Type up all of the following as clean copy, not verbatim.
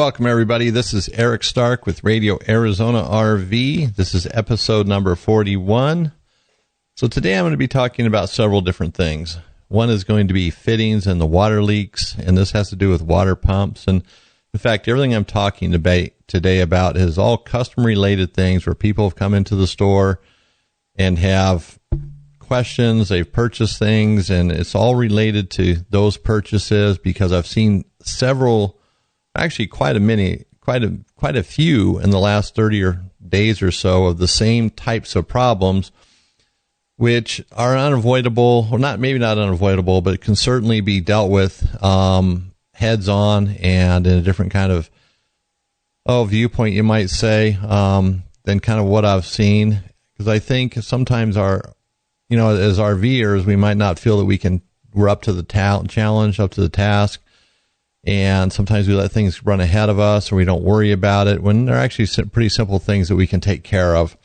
Welcome, everybody. This is Eric Stark with Radio Arizona RV. This is episode number 41. So today I'm going to be talking about several different things. One is going to be fittings and the water leaks, and this has to do with water pumps. And in fact, everything I'm talking today about is all custom-related things where people have come into the store and have questions, they've purchased things, and it's all related to those purchases because I've seen several, actually quite a few in the last 30 days or so of the same types of problems, which are unavoidable, or maybe not unavoidable, but it can certainly be dealt with heads on and in a different kind of viewpoint, you might say, than kind of what I've seen. Because I think sometimes as RVers, we might not feel that we're up to the challenge, up to the task. And sometimes we let things run ahead of us or we don't worry about it when they're actually pretty simple things that we can take care of.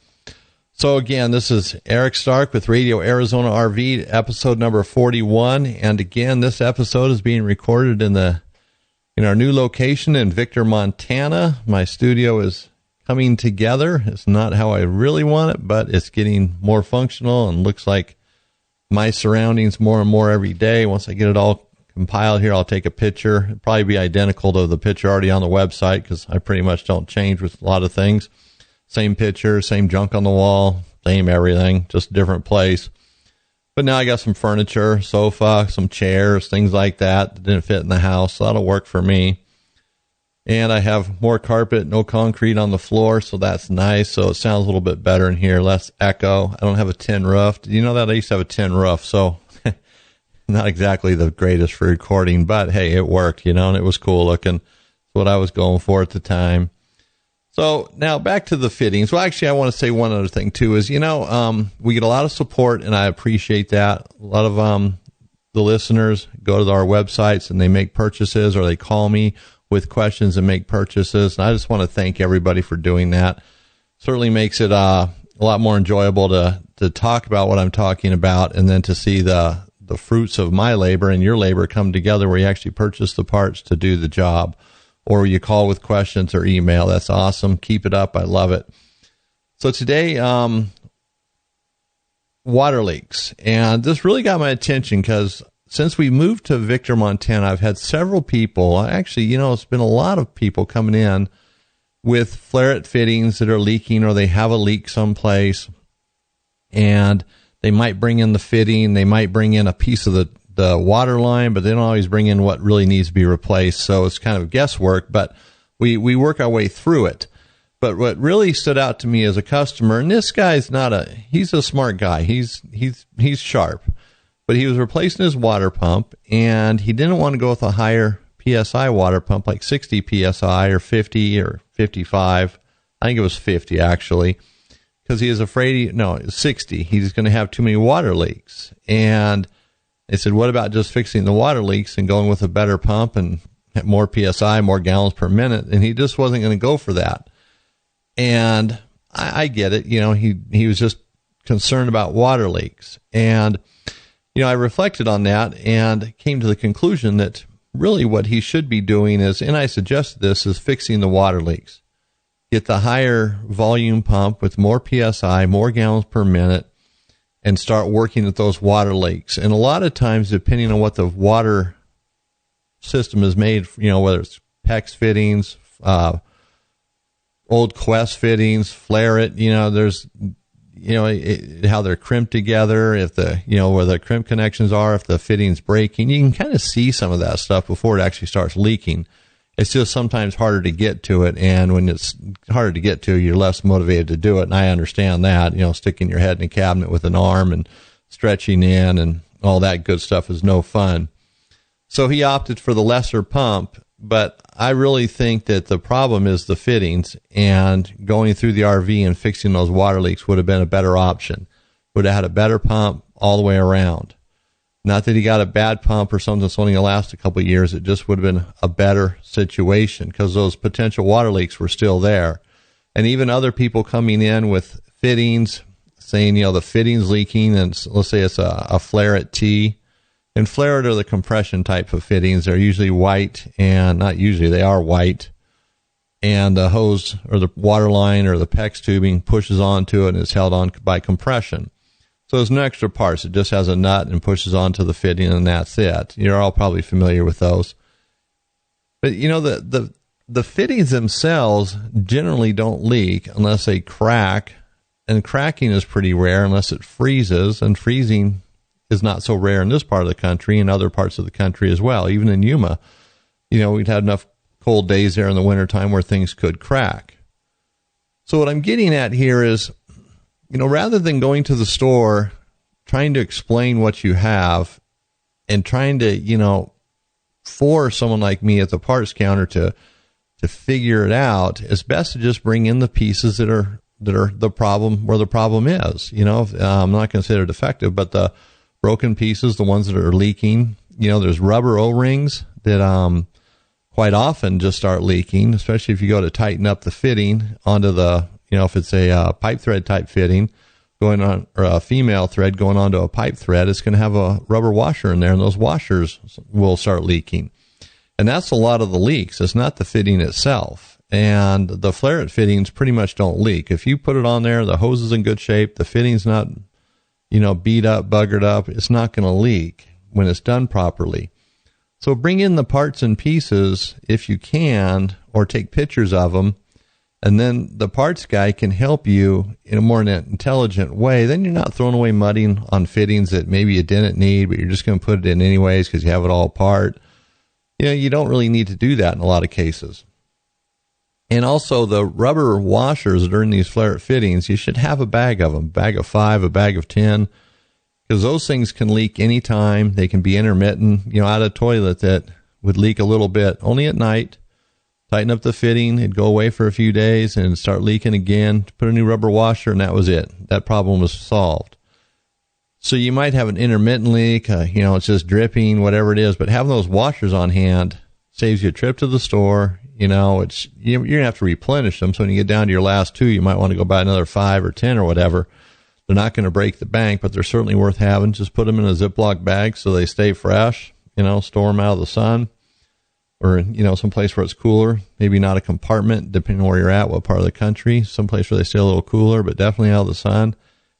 So again, this is Eric Stark with Radio Arizona RV, episode number 41. And again, this episode is being recorded in our new location in Victor, Montana. My studio is coming together. It's not how I really want it, but it's getting more functional and looks like my surroundings more and more every day. Once I get it all compiled here, I'll take a picture. It'll probably be identical to the picture already on the website because I pretty much don't change with a lot of things. Same picture, same junk on the wall, same everything, just a different place. But now I got some furniture, sofa, some chairs, things like that didn't fit in the house, so that'll work for me. And I have more carpet, no concrete on the floor, so that's nice. So it sounds a little bit better in here, less echo. I don't have a tin roof. Did you know that I used to have a tin roof? So not exactly the greatest for recording, but hey, it worked, and it was cool looking. That's what I was going for at the time. So now back to the fittings. Well, actually, I want to say one other thing too is, we get a lot of support and I appreciate that. A lot of the listeners go to our websites and they make purchases or they call me with questions and make purchases. And I just want to thank everybody for doing that. Certainly makes it a lot more enjoyable to talk about what I'm talking about and then to see the fruits of my labor and your labor come together where you actually purchase the parts to do the job, or you call with questions or email. That's awesome. Keep it up. I love it. So today, water leaks. And this really got my attention because since we moved to Victor, Montana, I've had several people, actually, it's been a lot of people coming in with Flaret fittings that are leaking or they have a leak someplace and they might bring in the fitting, they might bring in a piece of the water line, but they don't always bring in what really needs to be replaced. So it's kind of guesswork, but we work our way through it. But what really stood out to me as a customer, and this guy's he's a smart guy. He's sharp, but he was replacing his water pump and he didn't want to go with a higher PSI water pump, like 60 PSI or 50 or 55. I think it was 50 actually. Because he is afraid, 60. He's going to have too many water leaks. And they said, what about just fixing the water leaks and going with a better pump and more PSI, more gallons per minute? And he just wasn't going to go for that. And I get it. He was just concerned about water leaks. And, I reflected on that and came to the conclusion that really what he should be doing is, and I suggested this, is fixing the water leaks. Get the higher volume pump with more PSI, more gallons per minute, and start working at those water leaks. And a lot of times, depending on what the water system is made, whether it's PEX fittings, old Quest fittings, Flaret, there's, how they're crimped together, if where the crimp connections are, if the fitting's breaking, you can kind of see some of that stuff before it actually starts leaking. It's just sometimes harder to get to it, and when it's harder to get to, you're less motivated to do it, and I understand that. Sticking your head in a cabinet with an arm and stretching in and all that good stuff is no fun. So he opted for the lesser pump, but I really think that the problem is the fittings, and going through the RV and fixing those water leaks would have been a better option. Would have had a better pump all the way around. Not that he got a bad pump or something that's only going to last a couple of years. It just would have been a better situation because those potential water leaks were still there. And even other people coming in with fittings saying, the fittings leaking, and let's say it's a Flaret T. And Flaret are the compression type of fittings. They're usually white, and not usually, they are white. and the hose or the water line or the PEX tubing pushes onto it and it's held on by compression. So there's no extra parts. It just has a nut and pushes onto the fitting, and that's it. You're all probably familiar with those. But, you know, the fittings themselves generally don't leak unless they crack, and cracking is pretty rare unless it freezes, and freezing is not so rare in this part of the country and other parts of the country as well. Even in Yuma, you know, we'd had enough cold days there in the wintertime where things could crack. So what I'm getting at here is, you know, rather than going to the store, trying to explain what you have and trying to, you know, force someone like me at the parts counter to figure it out, it's best to just bring in the pieces that are the problem, where the problem is. You know, I'm not going to say they're defective, but the broken pieces, the ones that are leaking, you know, there's rubber O-rings that quite often just start leaking, especially if you go to tighten up the fitting onto the, you know, if it's a pipe thread type fitting going on, or a female thread going onto a pipe thread, it's going to have a rubber washer in there, and those washers will start leaking. And that's a lot of the leaks. It's not the fitting itself. And the flare-it fittings pretty much don't leak. If you put it on there, the hose is in good shape, the fitting's not, you know, beat up, buggered up, it's not going to leak when it's done properly. So bring in the parts and pieces if you can, or take pictures of them, and then the parts guy can help you in a more intelligent way. Then you're not throwing away mudding on fittings that maybe you didn't need, but you're just going to put it in anyways because you have it all apart. You know, you don't really need to do that in a lot of cases. And also the rubber washers that are in these flare-it fittings, you should have a bag of them, a bag of 5, a bag of 10, because those things can leak anytime. They can be intermittent. You know, out of a toilet that would leak a little bit only at night. Tighten up the fitting, it'd go away for a few days and start leaking again. Put a new rubber washer, and that was it. That problem was solved. So you might have an intermittent leak, you know, it's just dripping, whatever it is, but having those washers on hand saves you a trip to the store. You know, you're going to have to replenish them. So when you get down to your last 2, you might want to go buy another 5 or 10 or whatever. They're not going to break the bank, but they're certainly worth having. Just put them in a Ziploc bag so they stay fresh, you know, store them out of the sun. Or, you know, someplace where it's cooler, maybe not a compartment, depending on where you're at, what part of the country, someplace where they stay a little cooler, but definitely out of the sun,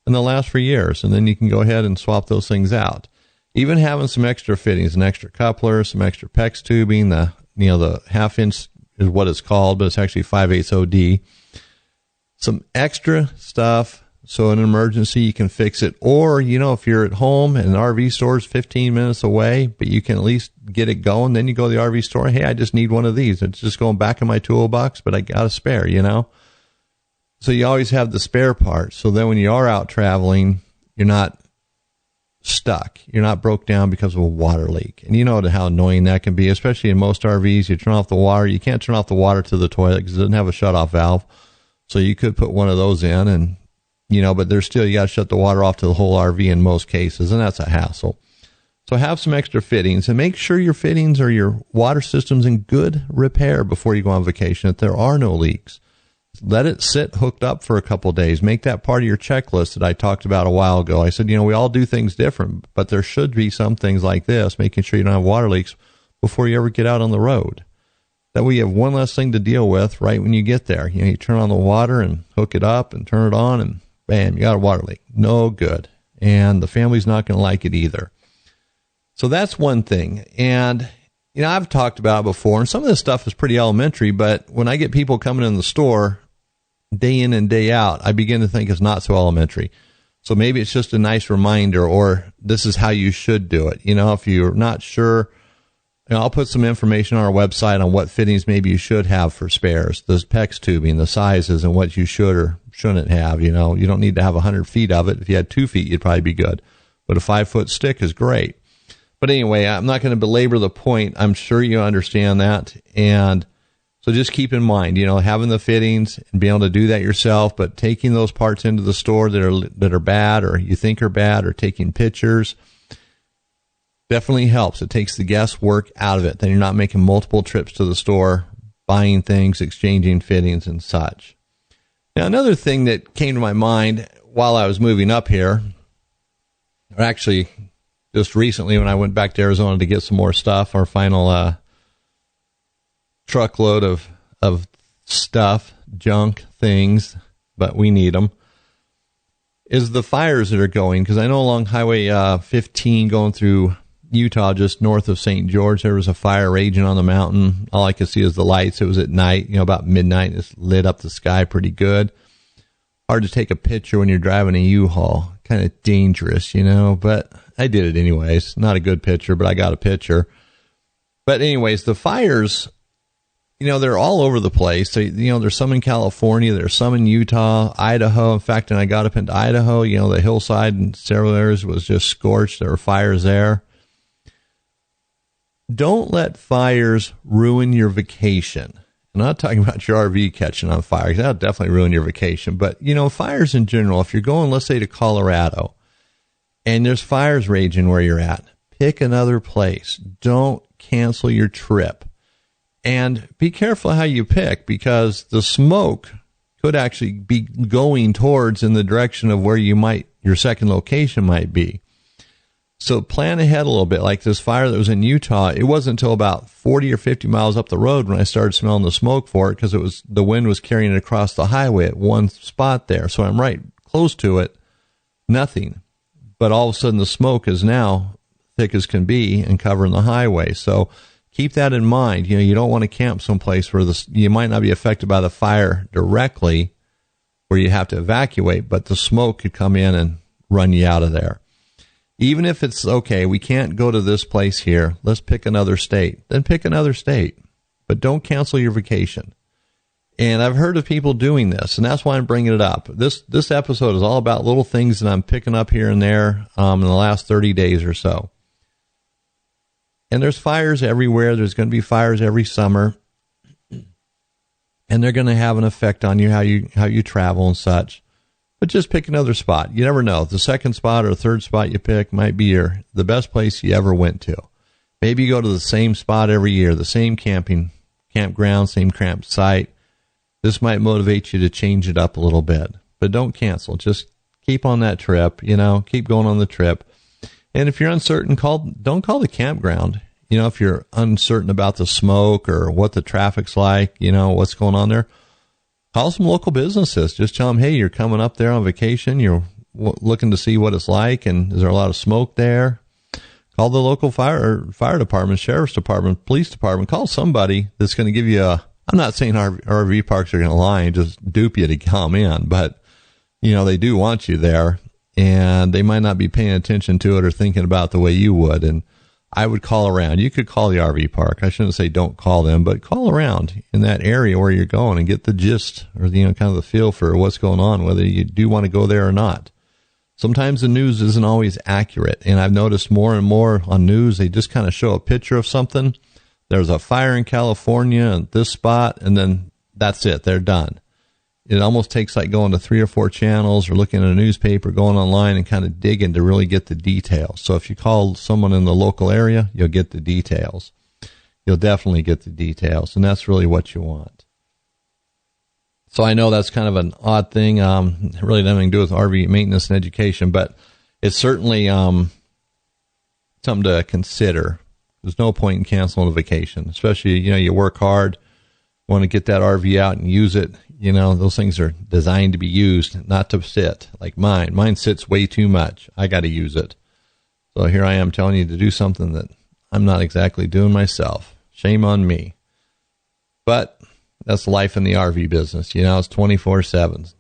and they'll last for years. And then you can go ahead and swap those things out. Even having some extra fittings, an extra coupler, some extra PEX tubing, the 1/2 inch is what it's called, but it's actually 5/8 OD. Some extra stuff. So in an emergency, you can fix it. Or, you know, if you're at home and an RV store is 15 minutes away, but you can at least get it going, then you go to the RV store. Hey, I just need one of these. It's just going back in my toolbox, but I got a spare, you know. So you always have the spare part. So then when you are out traveling, you're not stuck. You're not broke down because of a water leak. And you know how annoying that can be, especially in most RVs. You turn off the water. You can't turn off the water to the toilet because it doesn't have a shutoff valve. So you could put one of those in and, you know, but there's still, you got to shut the water off to the whole RV in most cases, and that's a hassle. So have some extra fittings and make sure your fittings or your water system's in good repair before you go on vacation, if there are no leaks. Let it sit hooked up for a couple of days. Make that part of your checklist that I talked about a while ago. I said, you know, we all do things different, but there should be some things like this, making sure you don't have water leaks before you ever get out on the road. That way you have one less thing to deal with right when you get there. You know, you turn on the water and hook it up and turn it on and bam, you got a water leak. No good. And the family's not going to like it either. So that's one thing. And, you know, I've talked about it before, and some of this stuff is pretty elementary, but when I get people coming in the store day in and day out, I begin to think it's not so elementary. So maybe it's just a nice reminder, or this is how you should do it. You know, if you're not sure, you know, I'll put some information on our website on what fittings maybe you should have for spares, the PEX tubing, the sizes, and what you should or shouldn't have. You know, you don't need to have 100 feet of it. If you had 2 feet, you'd probably be good. But a 5-foot stick is great. But anyway, I'm not going to belabor the point. I'm sure you understand that. And so just keep in mind, you know, having the fittings and being able to do that yourself, but taking those parts into the store that are bad or you think are bad, or taking pictures definitely helps. It takes the guesswork out of it. Then you're not making multiple trips to the store, buying things, exchanging fittings and such. Now, another thing that came to my mind while I was moving up here, or actually just recently when I went back to Arizona to get some more stuff, our final truckload of stuff, junk, things, but we need them, is the fires that are going. Because I know along Highway 15 going through Utah, just north of St. George, there was a fire raging on the mountain. All I could see is the lights. It was at night, about midnight. It lit up the sky pretty good. Hard to take a picture when you're driving a U-Haul. Kind of dangerous, but I did it anyways. Not a good picture, but I got a picture. But anyways, the fires, they're all over the place. So, there's some in California, there's some in Utah, Idaho. In fact, when I got up into Idaho, the hillside in several areas was just scorched. There were fires there. Don't let fires ruin your vacation. I'm not talking about your RV catching on fire, because that'll definitely ruin your vacation. But, fires in general, if you're going, let's say, to Colorado, and there's fires raging where you're at, pick another place. Don't cancel your trip. And be careful how you pick, because the smoke could actually be going towards in the direction of where your second location might be. So plan ahead a little bit. Like this fire that was in Utah, it wasn't until about 40 or 50 miles up the road when I started smelling the smoke for it, because the wind was carrying it across the highway at one spot there. So I'm right close to it, nothing. But all of a sudden the smoke is now thick as can be and covering the highway. So keep that in mind. You don't want to camp someplace where you might not be affected by the fire directly, where you have to evacuate, but the smoke could come in and run you out of there. Even if it's, okay, we can't go to this place here, let's pick another state. Then pick another state. But don't cancel your vacation. And I've heard of people doing this, and that's why I'm bringing it up. This episode is all about little things that I'm picking up here and there in the last 30 days or so. And there's fires everywhere. There's going to be fires every summer. And they're going to have an effect on you, how you travel and such. But just pick another spot. You never know. The second spot or third spot you pick might be the best place you ever went to. Maybe you go to the same spot every year, the same campground, same campsite. This might motivate you to change it up a little bit. But don't cancel. Just keep on that trip, keep going on the trip. And if you're uncertain, don't call the campground. If you're uncertain about the smoke or what the traffic's like, what's going on there, call some local businesses. Just tell them, hey, you're coming up there on vacation. You're looking to see what it's like, and is there a lot of smoke there? Call the local fire department, sheriff's department, police department. Call somebody that's going to give you I'm not saying RV parks are going to lie and just dupe you to come in, but, they do want you there, and they might not be paying attention to it or thinking about the way you would. And I would call around. You could call the RV park. I shouldn't say don't call them, but call around in that area where you're going and get the gist or kind of the feel for what's going on, whether you do want to go there or not. Sometimes the news isn't always accurate, and I've noticed more and more on news, they just kind of show a picture of something. There's a fire in California at this spot, and then that's it. They're done. It almost takes like going to 3 or 4 channels or looking at a newspaper, going online and kind of digging to really get the details. So if you call someone in the local area, you'll get the details. You'll definitely get the details, and that's really what you want. So I know that's kind of an odd thing. It really doesn't have anything to do with RV maintenance and education, but it's certainly something to consider. There's no point in canceling a vacation, especially, you work hard, want to get that RV out and use it. Those things are designed to be used, not to sit like mine. Mine sits way too much. I got to use it. So here I am telling you to do something that I'm not exactly doing myself. Shame on me. But that's life in the RV business. It's 24/7.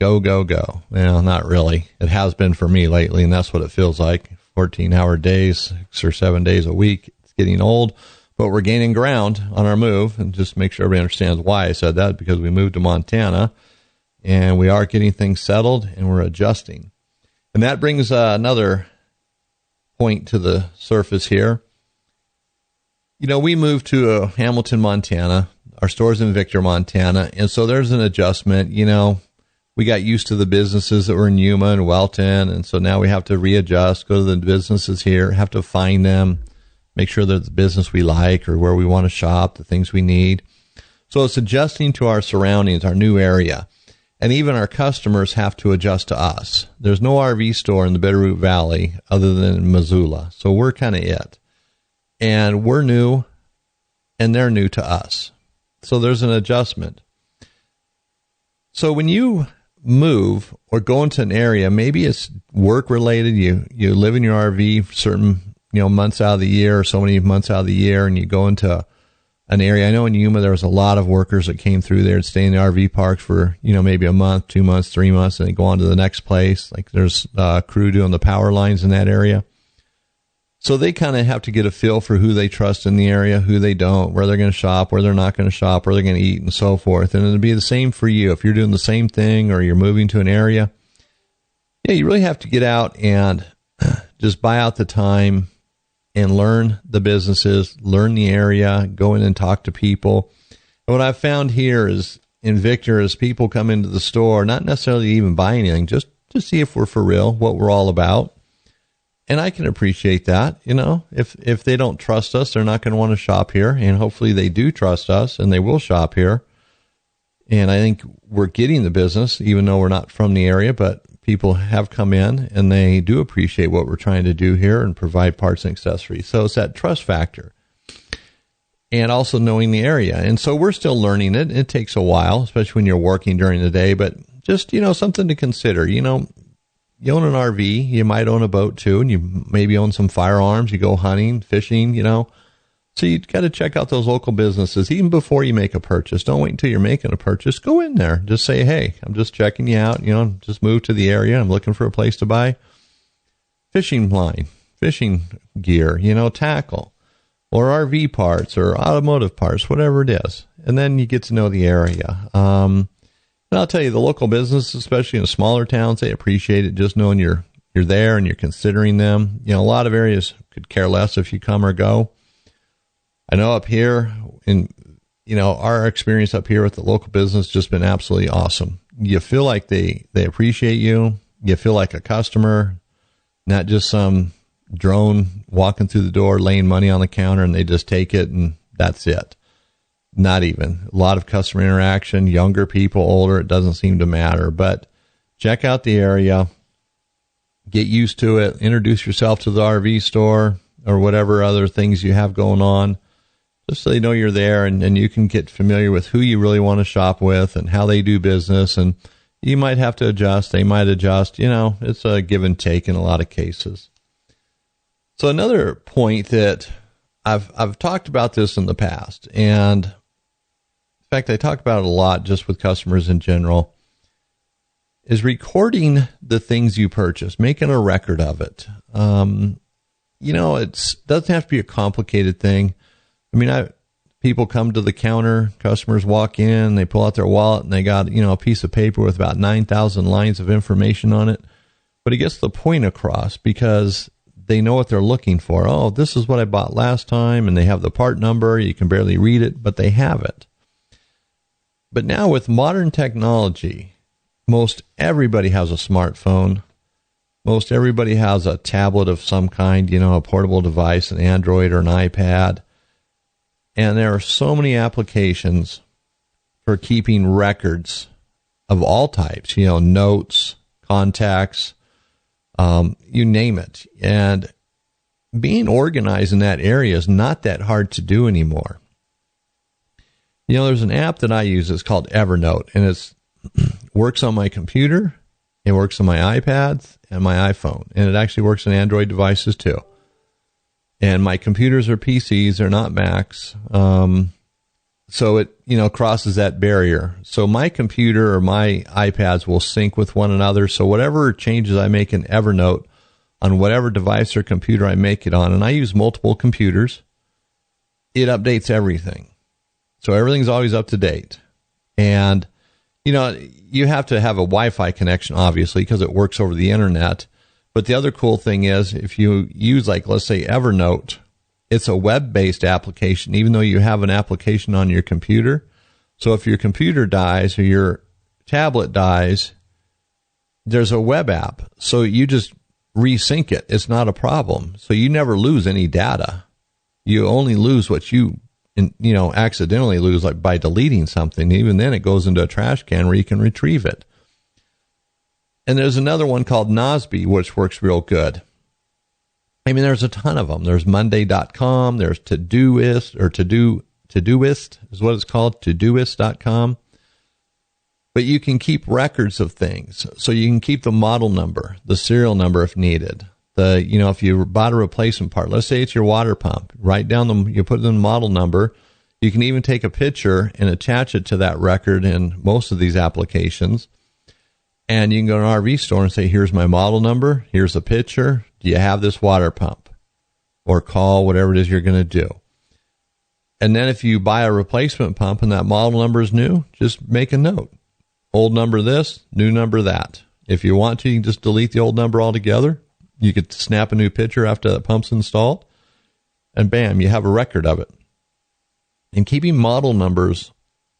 Go, go, go. Well, not really. It has been for me lately, and that's what it feels like. 14-hour days, 6 or 7 days a week. It's getting old. But we're gaining ground on our move, and just make sure everybody understands why I said that, because we moved to Montana, and we are getting things settled, and we're adjusting. And that brings another point to the surface here. We moved to Hamilton, Montana. Our store's in Victor, Montana, and so there's an adjustment. We got used to the businesses that were in Yuma and Welton, and so now we have to readjust, go to the businesses here, have to find them, make sure they're the business we like or where we want to shop, the things we need. So it's adjusting to our surroundings, our new area. And even our customers have to adjust to us. There's no RV store in the Bitterroot Valley other than Missoula. So we're kind of it. And we're new, and they're new to us. So there's an adjustment. So when you move or go into an area, maybe it's work related. You live in your RV for certain, months out of the year, or so many months out of the year, and you go into an area. I know in Yuma there was a lot of workers that came through there and stay in the RV parks for, maybe a month, 2 months, 3 months, and they go on to the next place. Like there's a crew doing the power lines in that area. So they kind of have to get a feel for who they trust in the area, who they don't, where they're going to shop, where they're not going to shop, where they're going to eat, and so forth. And it'll be the same for you. If you're doing the same thing or you're moving to an area, you really have to get out and just buy out the time and learn the businesses, learn the area, go in and talk to people. And what I've found here is in Victor is people come into the store, not necessarily even buy anything, just to see if we're for real, what we're all about. And I can appreciate that. If they don't trust us, they're not going to want to shop here. And hopefully they do trust us and they will shop here. And I think we're getting the business, even though we're not from the area, but people have come in and they do appreciate what we're trying to do here and provide parts and accessories. So it's that trust factor and also knowing the area. And so we're still learning it. It takes a while, especially when you're working during the day, but just, something to consider. You own an RV, you might own a boat too, and you maybe own some firearms, you go hunting, fishing, So you got to check out those local businesses even before you make a purchase. Don't wait until you're making a purchase. Go in there. Just say, hey, I'm just checking you out. Just moved to the area. I'm looking for a place to buy fishing line, fishing gear, tackle, or RV parts or automotive parts, whatever it is. And then you get to know the area. And I'll tell you, the local businesses, especially in smaller towns, they appreciate it just knowing you're there and you're considering them. A lot of areas could care less if you come or go. I know up here our experience up here with the local business has just been absolutely awesome. You feel like they appreciate you. You feel like a customer, not just some drone walking through the door, laying money on the counter, and they just take it and that's it. Not even. A lot of customer interaction, younger people, older, it doesn't seem to matter. But check out the area, get used to it, introduce yourself to the RV store or whatever other things you have going on, just so they know you're there and you can get familiar with who you really want to shop with and how they do business. And you might have to adjust, they might adjust. It's a give and take in a lot of cases. So another point that I've talked about this in the past, and in fact, I talk about it a lot just with customers in general, is recording the things you purchase, making a record of it. It doesn't have to be a complicated thing. I mean, people come to the counter, customers walk in, they pull out their wallet, and they got, a piece of paper with about 9,000 lines of information on it. But it gets the point across because they know what they're looking for. Oh, this is what I bought last time, and they have the part number. You can barely read it, but they have it. But now with modern technology, most everybody has a smartphone. Most everybody has a tablet of some kind, a portable device, an Android or an iPad. And there are so many applications for keeping records of all types, notes, contacts, you name it. And being organized in that area is not that hard to do anymore. There's an app that I use. It's called Evernote, and it works on my computer, it works on my iPads and my iPhone, and it actually works on Android devices too. And my computers are PCs, they're not Macs, so it crosses that barrier. So my computer or my iPads will sync with one another. So whatever changes I make in Evernote on whatever device or computer I make it on, and I use multiple computers, it updates everything. So everything's always up to date. And, you have to have a Wi-Fi connection, obviously, because it works over the internet. But the other cool thing is if you use, let's say Evernote, it's a web-based application, even though you have an application on your computer. So if your computer dies or your tablet dies, there's a web app. So you just resync it. It's not a problem. So you never lose any data. You only lose what you accidentally lose, like by deleting something. Even then it goes into a trash can where you can retrieve it. And there's another one called Nozbe, which works real good. I mean, there's a ton of them. There's Monday.com. There's Todoist, or Todoist is what it's called, Todoist.com. But you can keep records of things. So you can keep the model number, the serial number if needed. If you bought a replacement part, let's say it's your water pump, you put in the model number. You can even take a picture and attach it to that record in most of these applications. And you can go to an RV store and say, here's my model number. Here's a picture. Do you have this water pump? Or call whatever it is you're going to do. And then if you buy a replacement pump and that model number is new, just make a note. Old number this, new number that. If you want to, you can just delete the old number altogether. You could snap a new picture after that pump's installed. And bam, you have a record of it. And keeping model numbers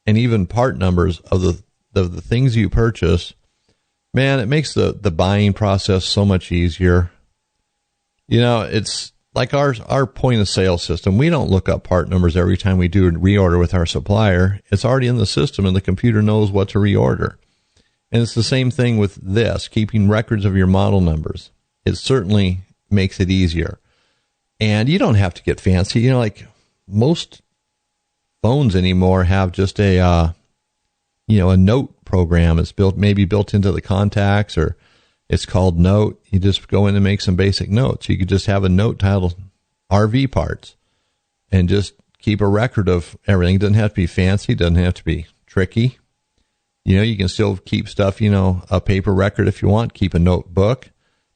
and even part numbers of the things you purchase, man, it makes the buying process so much easier. It's like our point of sale system. We don't look up part numbers every time we do a reorder with our supplier. It's already in the system and the computer knows what to reorder. And it's the same thing with this, keeping records of your model numbers. It certainly makes it easier. And you don't have to get fancy. Like most phones anymore have just a note program. It's maybe built into the contacts, or it's called Note. You just go in and make some basic notes. You could just have a note titled RV parts and just keep a record of everything. It doesn't have to be fancy. It doesn't have to be tricky. You can still keep stuff, a paper record if you want, keep a notebook.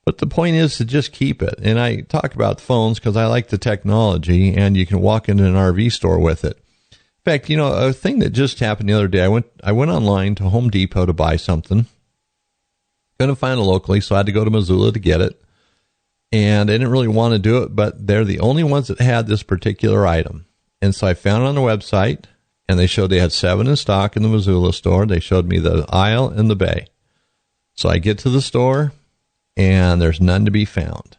But the point is to just keep it. And I talk about phones because I like the technology, and you can walk into an RV store with it. In fact, a thing that just happened the other day, I went online to Home Depot to buy something. Couldn't find it locally, so I had to go to Missoula to get it. And I didn't really want to do it, but they're the only ones that had this particular item. And so I found it on the website, and they showed they had 7 in stock in the Missoula store. They showed me the aisle and the bay. So I get to the store, and there's none to be found.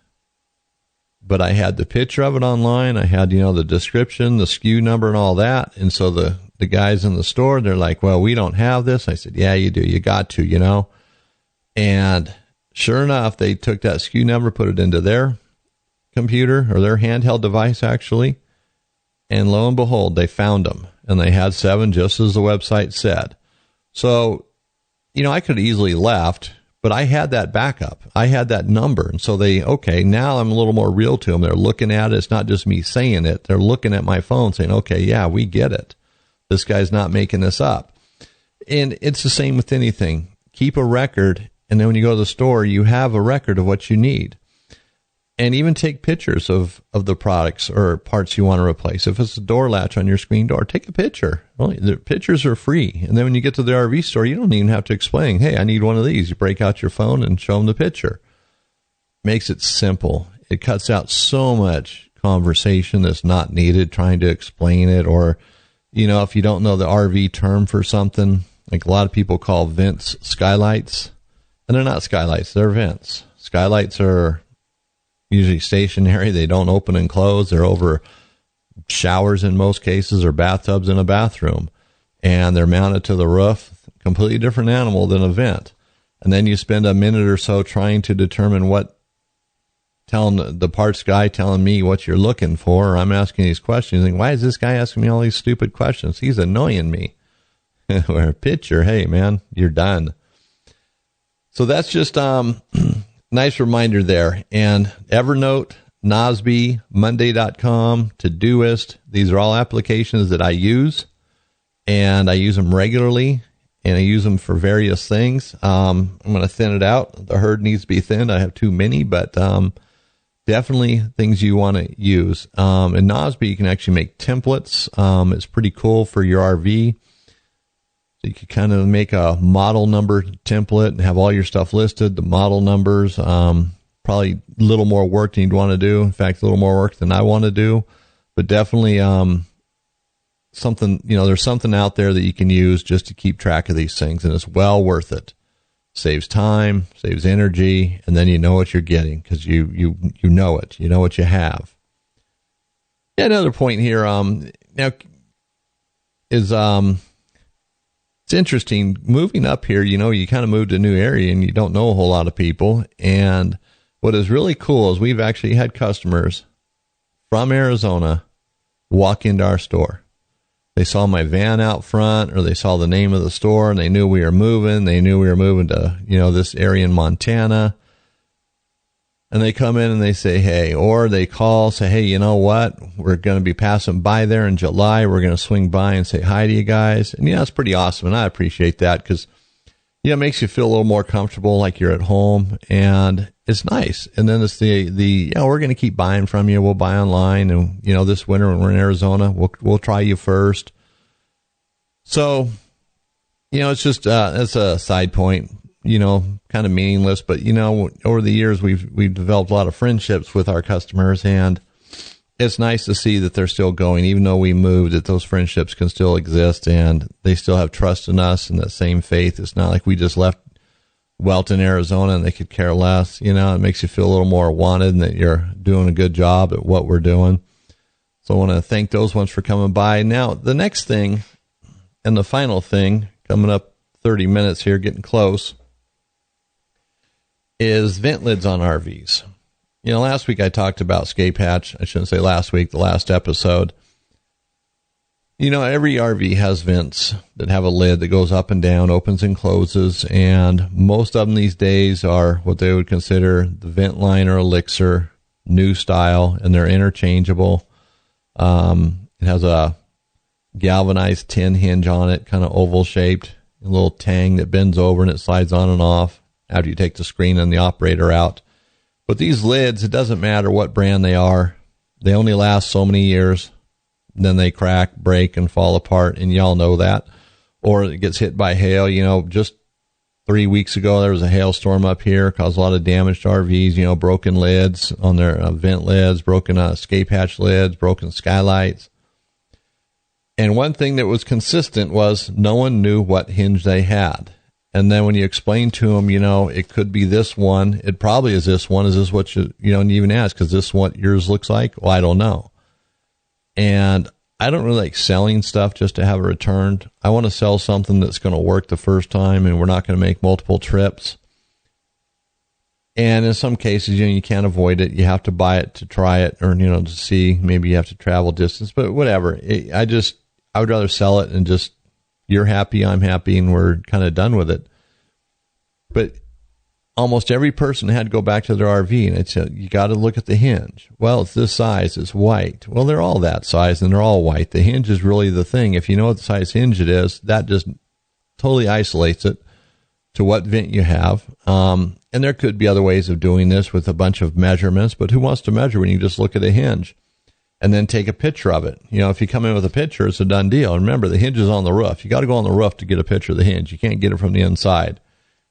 But I had the picture of it online. I had, the description, the SKU number and all that. And so the guys in the store, they're like, well, we don't have this. I said, yeah, you do. You got to, And sure enough, they took that SKU number, put it into their computer or their handheld device, actually. And lo and behold, they found them. And they had 7, just as the website said. So, I could have easily left, but I had that backup. I had that number. And so now I'm a little more real to them. They're looking at it. It's not just me saying it. They're looking at my phone saying, okay, yeah, we get it. This guy's not making this up. And it's the same with anything. Keep a record. And then when you go to the store, you have a record of what you need. And even take pictures of the products or parts you want to replace. If it's a door latch on your screen door, take a picture. Well, the pictures are free. And then when you get to the RV store, you don't even have to explain, hey, I need one of these. You break out your phone and show them the picture. Makes it simple. It cuts out so much conversation that's not needed, trying to explain it. Or, if you don't know the RV term for something, like a lot of people call vents skylights. And they're not skylights, they're vents. Skylights are usually stationary. They don't open and close. They're over showers in most cases, or bathtubs in a bathroom. And they're mounted to the roof. Completely different animal than a vent. And then you spend a minute or so trying to determine telling the parts guy telling me what you're looking for, or I'm asking these questions. Like, why is this guy asking me all these stupid questions? He's annoying me. Or a picture, hey man, you're done. So that's just nice reminder there. And Evernote, Nosby, Monday.com, Todoist, these are all applications that I use, and I use them regularly, and I use them for various things. I'm going to thin it out. The herd needs to be thinned. I have too many, but definitely things you want to use. In Nosby, you can actually make templates. It's pretty cool for your RV. So you could kind of make a model number template and have all your stuff listed, the model numbers, probably a little more work than you'd want to do. In fact, a little more work than I want to do, but definitely something, there's something out there that you can use just to keep track of these things, and it's well worth it. Saves time, saves energy, and then you know what you're getting because you know it. You know what you have. Yeah, another point here now is it's interesting, moving up here, you kind of moved to a new area and you don't know a whole lot of people. And what is really cool is we've actually had customers from Arizona walk into our store. they saw my van out front, or they saw the name of the store and they knew we were moving. They knew we were moving to, this area in Montana. And they come in and they say, hey, or they call, say, hey, you know what? We're going to be passing by there in July. We're going to swing by and say hi to you guys. And, it's pretty awesome. And I appreciate that because, it makes you feel a little more comfortable, like you're at home, and it's nice. And then it's we're going to keep buying from you. We'll buy online. And, this winter when we're in Arizona, we'll try you first. So, it's just, it's a side point. Kind of meaningless, but over the years we've developed a lot of friendships with our customers, and it's nice to see that they're still going, even though we moved, that those friendships can still exist and they still have trust in us and that same faith. It's not like we just left Welton, Arizona, and they could care less. It makes you feel a little more wanted and that you're doing a good job at what we're doing. So I want to thank those ones for coming by. Now, the next thing and the final thing, coming up 30 minutes here, getting close, is vent lids on RVs. Last week I talked about Escape Hatch. I shouldn't say last week, the last episode. Every RV has vents that have a lid that goes up and down, opens and closes, and most of them these days are what they would consider the Ventliner Elixir new style, and they're interchangeable. It has a galvanized tin hinge on it, kind of oval shaped, a little tang that bends over and it slides on and off after you take the screen and the operator out. But these lids, it doesn't matter what brand they are. They only last so many years. Then they crack, break, and fall apart, and y'all know that. Or it gets hit by hail. Just 3 weeks ago, there was a hailstorm up here, caused a lot of damage to RVs, broken lids on their vent lids, broken escape hatch lids, broken skylights. And one thing that was consistent was no one knew what hinge they had. And then when you explain to them, it could be this one. It probably is this one. Is this what you don't even ask? Because this is what yours looks like? Well, I don't know. And I don't really like selling stuff just to have it returned. I want to sell something that's going to work the first time and we're not going to make multiple trips. And in some cases, you can't avoid it. You have to buy it to try it or, to see. Maybe you have to travel distance, but whatever. I would rather sell it and just, you're happy, I'm happy, and we're kind of done with it. But almost every person had to go back to their RV, and it's you got to look at the hinge. Well, it's this size, it's white. Well, they're all that size, and they're all white. The hinge is really the thing. If you know what the size hinge it is, that just totally isolates it to what vent you have. And there could be other ways of doing this with a bunch of measurements, but who wants to measure when you just look at a hinge? And then take a picture of it. If you come in with a picture, it's a done deal. And remember, the hinge is on the roof. You got to go on the roof to get a picture of the hinge. You can't get it from the inside.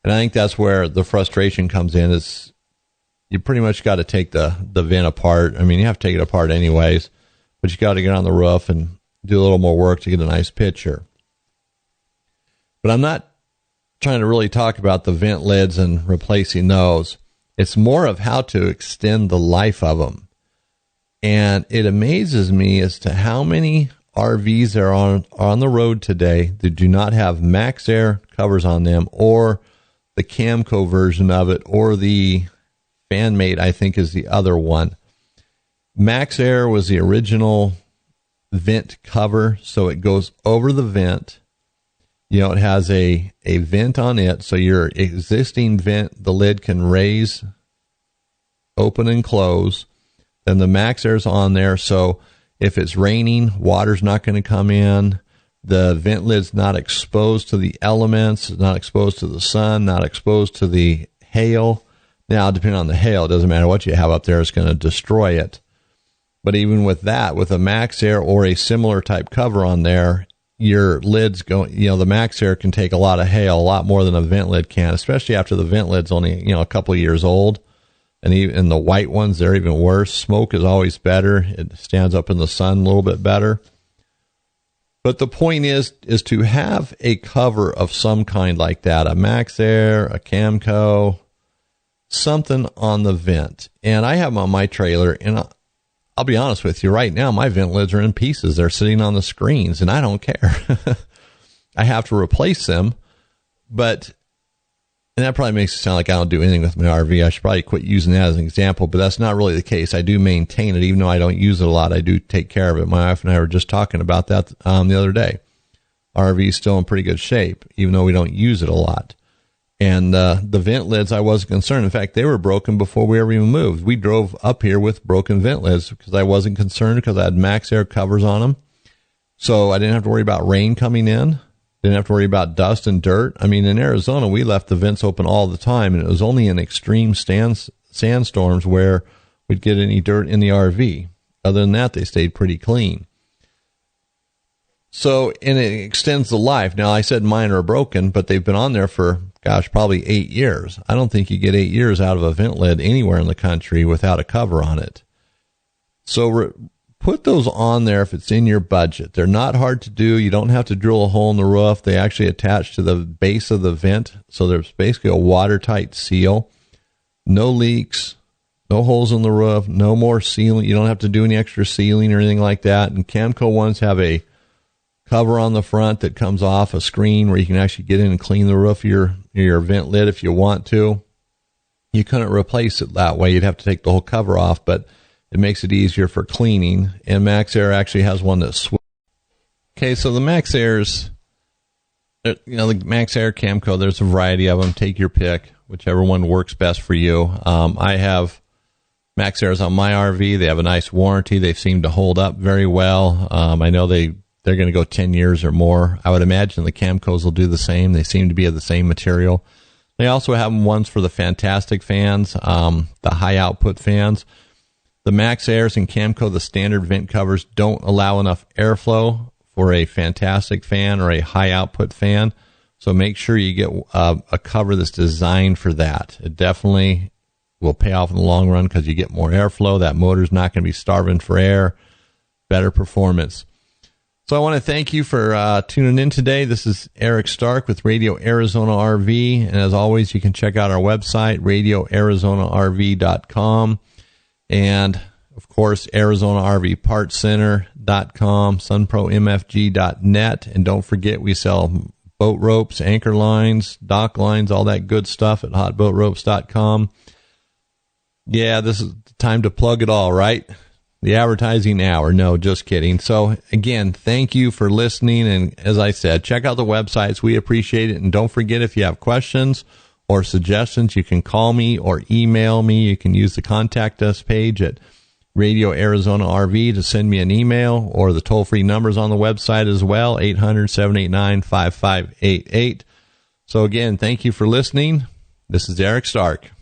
And I think that's where the frustration comes in. Is you pretty much got to take the vent apart. I mean, you have to take it apart anyways, but you got to get on the roof and do a little more work to get a nice picture. But I'm not trying to really talk about the vent lids and replacing those. It's more of how to extend the life of them. And it amazes me as to how many RVs are on the road today that do not have MaxxAir covers on them, or the Camco version of it, or the FanMate, I think, is the other one. MaxxAir was the original vent cover, so it goes over the vent. It has a vent on it, so your existing vent, the lid can raise, open, and close. Then the MaxxAir's on there, so if it's raining, water's not going to come in. The vent lid's not exposed to the elements, not exposed to the sun, not exposed to the hail. Now, depending on the hail, it doesn't matter what you have up there, it's going to destroy it. But even with that, with a MaxxAir or a similar type cover on there, your lid's going, the MaxxAir can take a lot of hail, a lot more than a vent lid can, especially after the vent lid's only, a couple of years old. And even the white ones, they're even worse. Smoke is always better. It stands up in the sun a little bit better. But the point is to have a cover of some kind like that, a MaxxAir, a Camco, something on the vent. And I have them on my trailer, and I'll be honest with you, right now my vent lids are in pieces. They're sitting on the screens, and I don't care. I have to replace them, but And that probably makes it sound like I don't do anything with my RV. I should probably quit using that as an example, but that's not really the case. I do maintain it, even though I don't use it a lot. I do take care of it. My wife and I were just talking about that the other day. Our RV is still in pretty good shape, even though we don't use it a lot. And the vent lids, I wasn't concerned. In fact, they were broken before we ever even moved. We drove up here with broken vent lids because I wasn't concerned because I had MaxxAir covers on them. So I didn't have to worry about rain coming in. Didn't have to worry about dust and dirt. I mean, in Arizona, we left the vents open all the time, and it was only in extreme sandstorms where we'd get any dirt in the RV. Other than that, they stayed pretty clean. So, and it extends the life. Now, I said mine are broken, but they've been on there for, probably 8 years. I don't think you get 8 years out of a vent lid anywhere in the country without a cover on it. So, put those on there if it's in your budget. They're not hard to do. You don't have to drill a hole in the roof. They actually attach to the base of the vent. So there's basically a watertight seal. No leaks, no holes in the roof, no more sealing. You don't have to do any extra sealing or anything like that. And Camco ones have a cover on the front that comes off a screen where you can actually get in and clean the roof of your vent lid if you want to. You couldn't replace it that way. You'd have to take the whole cover off, but it makes it easier for cleaning, and MaxxAir actually has one that's okay. So the MaxxAirs, the MaxxAir, Camco, there's a variety of them. Take your pick, whichever one works best for you. I have MaxxAirs on my RV. They have a nice warranty. They seem to hold up very well. I know they're going to go 10 years or more. I would imagine the Camcos will do the same. They seem to be of the same material. They also have ones for the Fantastic fans, the high output fans. The MaxxAirs and Camco, the standard vent covers, don't allow enough airflow for a Fantastic fan or a high output fan. So make sure you get a cover that's designed for that. It definitely will pay off in the long run because you get more airflow. That motor's not going to be starving for air. Better performance. So I want to thank you for tuning in today. This is Eric Stark with Radio Arizona RV. And as always, you can check out our website, radioarizonarv.com. And, of course, ArizonaRVPartsCenter.com, sunpromfg.net. And don't forget, we sell boat ropes, anchor lines, dock lines, all that good stuff at hotboatropes.com. Yeah, this is the time to plug it all, right? The advertising hour. No, just kidding. So, again, thank you for listening. And as I said, check out the websites. We appreciate it. And don't forget, if you have questions or suggestions, you can call me or email me. You can use the Contact Us page at Radio Arizona RV to send me an email, or the toll-free numbers on the website as well, 800-789-5588. So again, thank you for listening. This is Eric Stark.